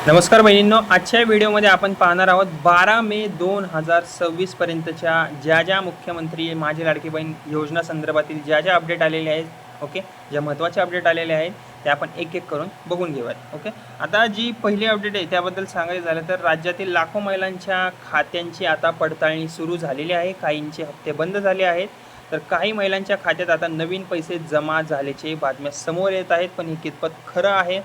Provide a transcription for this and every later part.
नमस्कार बहिणींनो, आजच्या व्हिडिओमध्ये आपण पाहणार आहोत 12 मे 2026 पर्यंतच्या ज्या मुख्यमंत्री माझी लाडकी बहीण योजना संदर्भातील ज्या अपडेट आलेले आहेत, ओके, ज्या महत्त्वाचे अपडेट आलेले आहेत ते आपण एक एक करून बघून घेऊयात. ओके, आता जी पहिली अपडेट आहे त्याबद्दल सांगायचं झालं तर राज्यातील लाखो महिलांच्या खात्यांची आता पडताळणी सुरू झालेली आहे. काहींचे हप्ते बंद झाले आहेत, तर काही महिलांच्या खात्यात आता नवीन पैसे जमा झाल्याचे बातम्या समोर येत आहेत. पण हे कितपत खरं आहे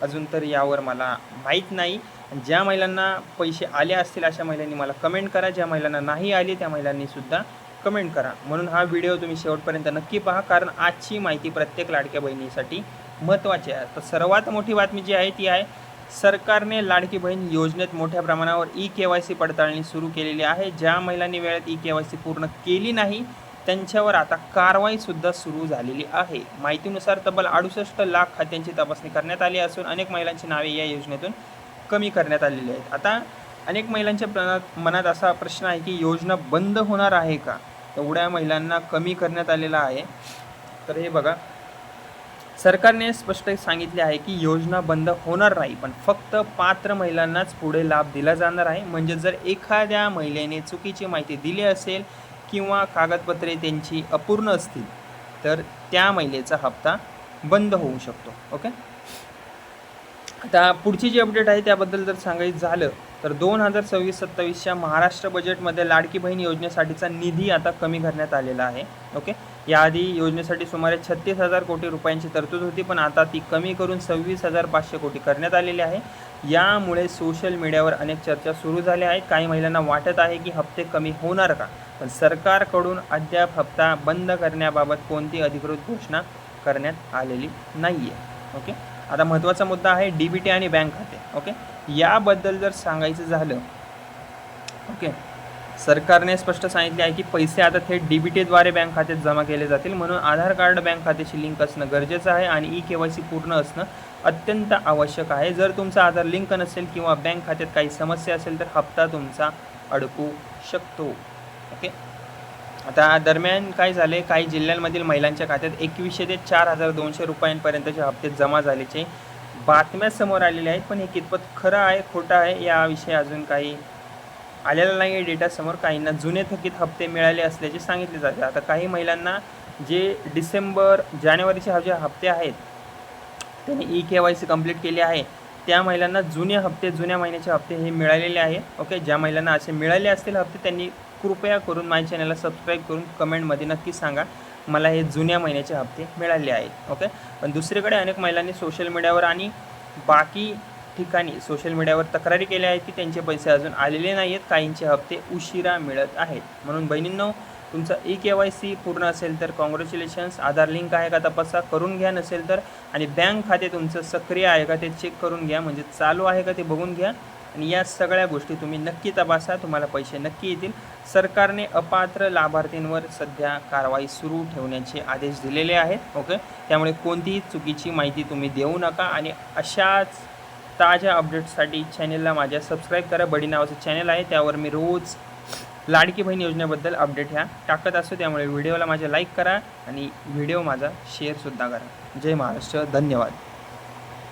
अजून तर यावर मला माहीत नाही. ज्या महिलांना पैसे आले असतील अशा महिलांनी मला कमेंट करा, ज्या महिलांना नाही आले त्या महिलांनीसुद्धा कमेंट करा. म्हणून हा व्हिडिओ तुम्ही शेवटपर्यंत नक्की पहा, कारण आजची माहिती प्रत्येक लाडक्या बहिणीसाठी महत्त्वाची आहे. तर सर्वात मोठी बातमी जी आहे ती आहे, सरकारने लाडकी बहीण योजनेत मोठ्या प्रमाणावर KYC पडताळणी सुरू केलेली आहे. ज्या महिलांनी वेळेत KYC पूर्ण केली नाही त्यांच्यावर आता कारवाईसुद्धा सुरू झालेली आहे. माहितीनुसार तब्बल 68 लाख खात्यांची तपासणी करण्यात आली असून अनेक महिलांची नावे या योजनेतून कमी करण्यात आलेली आहेत. आता अनेक महिलांच्या मनात असा प्रश्न आहे की योजना बंद होणार आहे का, एवढ्या महिलांना कमी करण्यात आलेला आहे. तर हे बघा, सरकारने स्पष्ट सांगितले आहे की योजना बंद होणार नाही, पण फक्त पात्र महिलांनाच पुढे लाभ दिला जाणार आहे. म्हणजे जर एखाद्या महिलेने चुकीची माहिती दिली असेल किंवा कागदपत्रे त्यांची अपूर्ण असतील तर त्या महिलेचा हप्ता बंद होऊ शकतो. ओके, आता पुढची जी अपडेट आहे त्याबद्दल जर सांगायचं झालं तर 2026-27च्या महाराष्ट्र बजेटमध्ये लाडकी बहीण योजनेसाठीचा निधी आता कमी करण्यात आलेला आहे. ओके, याआधी योजनेसाठी सुमारे 36,000 कोटी रुपयांची तरतूद होती, पण आता ती कमी करून 26,500 कोटी करण्यात आलेली आहे. यामुळे सोशल मीडियावर अनेक चर्चा सुरू झाल्या आहेत. काही महिलांना वाटत आहे की हप्ते कमी होणार का, पण सरकारकडून अद्याप हप्ता बंद करण्याबाबत कोणती अधिकृत घोषणा करण्यात आलेली नाही आहे. ओके, आता महत्त्वाचा मुद्दा आहे DBT आणि बँक खाते. ओके, याबद्दल जर सांगायचं झालं, ओके, सरकारने स्पष्ट सांगितले आहे की पैसे आता थेट DBTद्वारे बँक खात्यात जमा केले जातील. म्हणून आधार कार्ड बँक खात्याशी लिंक असणं गरजेचं आहे आणि KYC पूर्ण असणं अत्यंत आवश्यक आहे. जर तुमचा आधार लिंक नसेल किंवा बँक खात्यात काही समस्या असेल तर हप्ता तुमचा अडकू शकतो. ओके, आता दरम्यान काय झाले, काही जिल्ह्यांमधील महिलांच्या खात्यात 2100 ते 4200 रुपयांपर्यंतचे हप्ते जमा झाल्याचे बातम्या समोर आलेल्या आहेत. पण हे कितपत खरं आहे खोटं आहे याविषयी अजून काही आलेला नाही आहे डेटा समोर. काहींना जुने थकीत हप्ते मिळाले असल्याचे सांगितले जाते. आता काही महिलांना जे डिसेंबर जानेवारीचे जे हप्ते आहेत त्यांनी KYC कंप्लीट केले आहे त्या महिलांना जुने हप्ते, जुन्या महिन्याचे हप्ते हे मिळालेले आहे. ओके, ज्या महिलांना असे मिळाले असतील हप्ते त्यांनी कृपया करून माझ्या चॅनलला सबस्क्राईब करून कमेंटमध्ये नक्की सांगा मला हे जुन्या महिन्याचे हप्ते मिळाले आहेत. ओके, पण दुसरीकडे अनेक महिलांनी सोशल मीडियावर आणि बाकी ठिकाणी सोशल मीडियावर तक्रारी केल्या आहेत की त्यांचे पैसे अजून आलेले नाही आहेत, काहींचे हप्ते उशिरा मिळत आहेत. म्हणून बहिणींनो, तुमचं KYC पूर्ण असेल तर कॉंग्रॅच्युलेशन्स. आधार लिंक आहे का तपासा, करून घ्या. नसेल तर आणि बँक खाते तुमचं सक्रिय आहे का ते चेक करून घ्या, म्हणजे चालू आहे का ते बघून घ्या. आणि या सगळ्या गोष्टी तुम्ही नक्की तपासा, तुम्हाला पैसे नक्की येतील. सरकारने अपात्र लाभार्थींवर सध्या कारवाई सुरू ठेवण्याचे आदेश दिलेले आहेत. ओके, त्यामुळे कोणतीही चुकीची माहिती तुम्ही देऊ नका. आणि अशाच ताज्या अपडेट्ससाठी चॅनलला माझ्या सबस्क्राईब करा. बडी नावाचं चॅनल आहे, त्यावर मी रोज लाडकी बहीण योजनेबद्दल अपडेट ह्या टाकत असतो. त्यामुळे व्हिडिओला माझ्या लाईक करा आणि व्हिडिओ माझा शेअरसुद्धा करा. जय महाराष्ट्र, धन्यवाद.